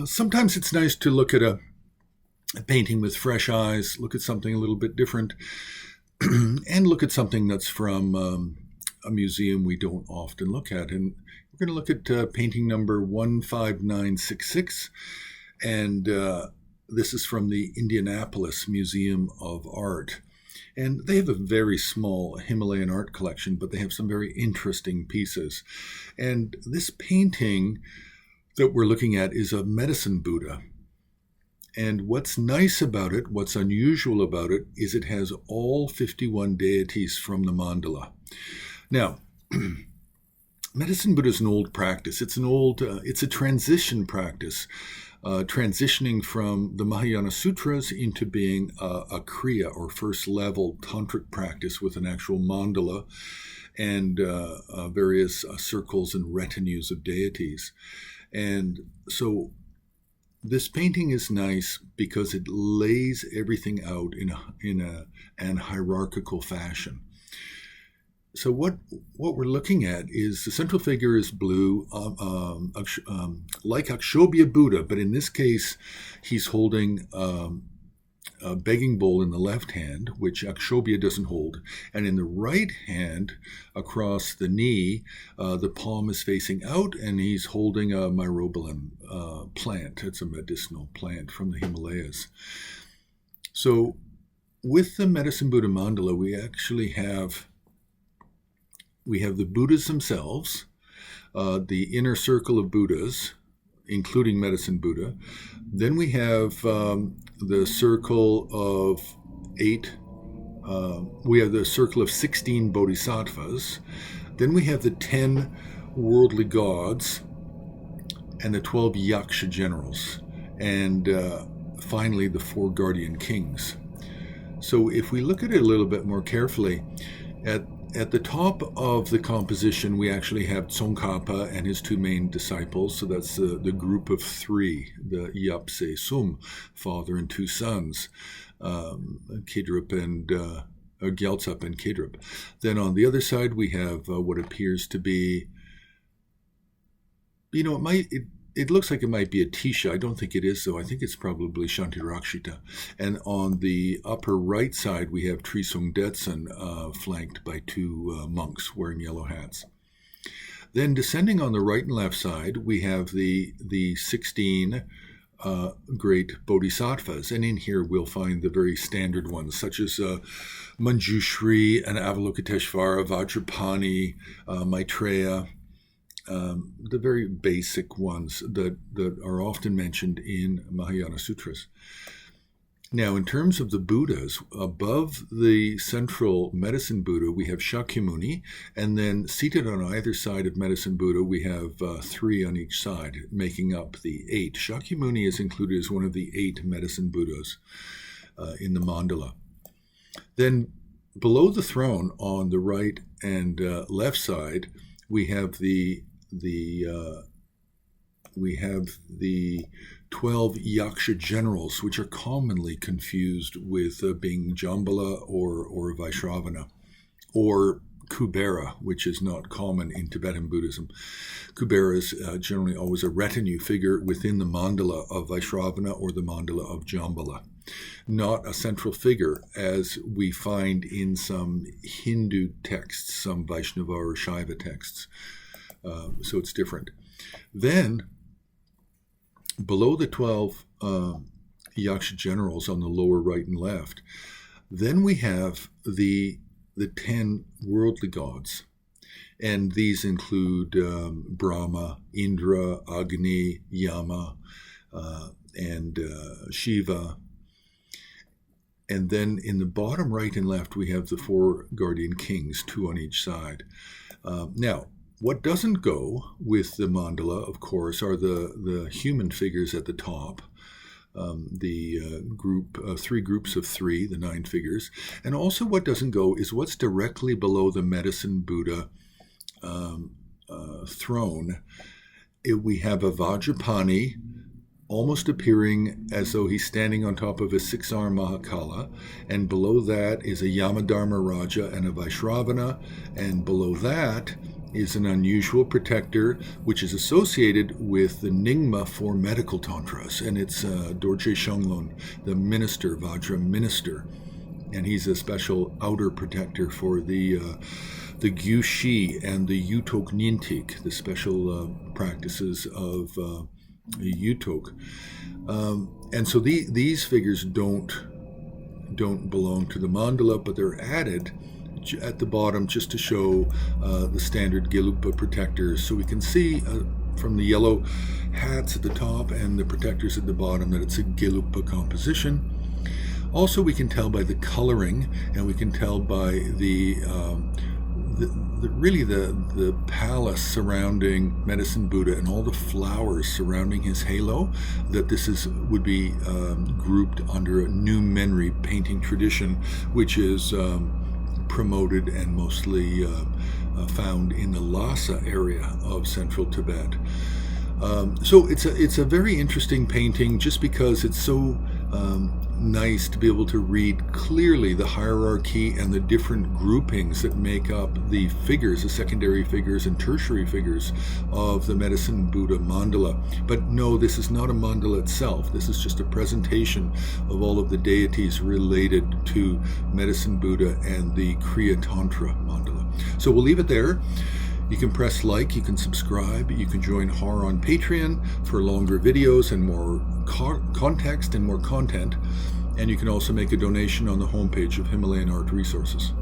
Sometimes it's nice to look at a painting with fresh eyes, look at something a little bit different, and look at something that's from a museum we don't often look at. And we're going to look at painting number 15966, and this is from the Indianapolis Museum of Art. And they have a very small Himalayan art collection, but they have some very interesting pieces. And this painting that we're looking at is a medicine Buddha. And what's nice about it, what's unusual about it, is it has all 51 deities from the mandala. Now, medicine Buddha is an old practice. It's a transition practice, transitioning from the Mahayana Sutras into being a Kriya, or first level tantric practice with an actual mandala and various circles and retinues of deities. And so this painting is nice because it lays everything out in an hierarchical fashion. So what we're looking at is the central figure is blue, like Akshobhya Buddha, but in this case, he's holding a begging bowl in the left hand, which Akshobhya doesn't hold. And in the right hand, across the knee, the palm is facing out, and he's holding a myrobalan plant. It's a medicinal plant from the Himalayas. So with the Medicine Buddha mandala, we actually have the Buddhas themselves, the inner circle of Buddhas, including Medicine Buddha. Then we have the circle of 8. We have the circle of 16 bodhisattvas. Then we have the 10 worldly gods and the 12 Yaksha generals. And finally, the 4 guardian kings. So if we look at it a little bit more carefully, at the top of the composition, we actually have Tsongkhapa and his 2 main disciples. So that's the group of 3, the Yapse Sum, father and 2 sons, Khedrup and Gyaltsap and Khedrup. Then on the other side, we have what appears to be, it looks like it might be a Tisha. I don't think it is, though. I think it's probably Shantirakshita. And on the upper right side, we have Trisung Detsen, flanked by 2 monks wearing yellow hats. Then descending on the right and left side, we have the 16 great bodhisattvas. And in here, we'll find the very standard ones, such as Manjushri and Avalokiteshvara, Vajrapani, Maitreya, the very basic ones that are often mentioned in Mahayana Sutras. Now, in terms of the Buddhas, above the central Medicine Buddha, we have Shakyamuni, and then seated on either side of Medicine Buddha, we have 3 on each side, making up the 8. Shakyamuni is included as one of the 8 Medicine Buddhas in the mandala. Then below the throne, on the right and left side, we have the 12 Yaksha generals, which are commonly confused with being Jambala or Vaishravana, or Kubera, which is not common in Tibetan Buddhism. Kubera is generally always a retinue figure within the mandala of Vaishravana or the mandala of Jambala, not a central figure as we find in some Hindu texts, some Vaishnava or Shaiva texts. So it's different. Then, below the 12 Yaksha generals on the lower right and left, then we have the 10 worldly gods. And these include Brahma, Indra, Agni, Yama, and Shiva. And then in the bottom right and left, we have the 4 guardian kings, 2 on each side. Now, what doesn't go with the mandala, of course, are the human figures at the top, the 3 groups of 3, the 9 figures. And also what doesn't go is what's directly below the Medicine Buddha throne. We have a Vajrapani, almost appearing as though he's standing on top of a 6-armed Mahakala, and below that is a Yamadharma Raja and a Vaishravana, and below that is an unusual protector which is associated with the Nyingma for medical tantras, and it's Dorje Shenglong, the minister, Vajra minister, and he's a special outer protector for the Gyushi and the Yutok Nyintik, the special practices of Yutok. And so these figures don't belong to the mandala, but they're added at the bottom just to show the standard Gelugpa protectors. So we can see from the yellow hats at the top and the protectors at the bottom that it's a Gelugpa composition. Also, we can tell by the coloring, and we can tell by the palace surrounding Medicine Buddha and all the flowers surrounding his halo, that this would be grouped under a New Menri painting tradition, which is promoted and mostly found in the Lhasa area of central Tibet. So it's a very interesting painting, just because it's so nice to be able to read clearly the hierarchy and the different groupings that make up the figures, the secondary figures and tertiary figures of the Medicine Buddha mandala. But no, this is not a mandala itself. This is just a presentation of all of the deities related to Medicine Buddha and the Kriya Tantra mandala. So we'll leave it there. You can press like, you can subscribe, you can join HAR on Patreon for longer videos and more context and more content. And you can also make a donation on the homepage of Himalayan Art Resources.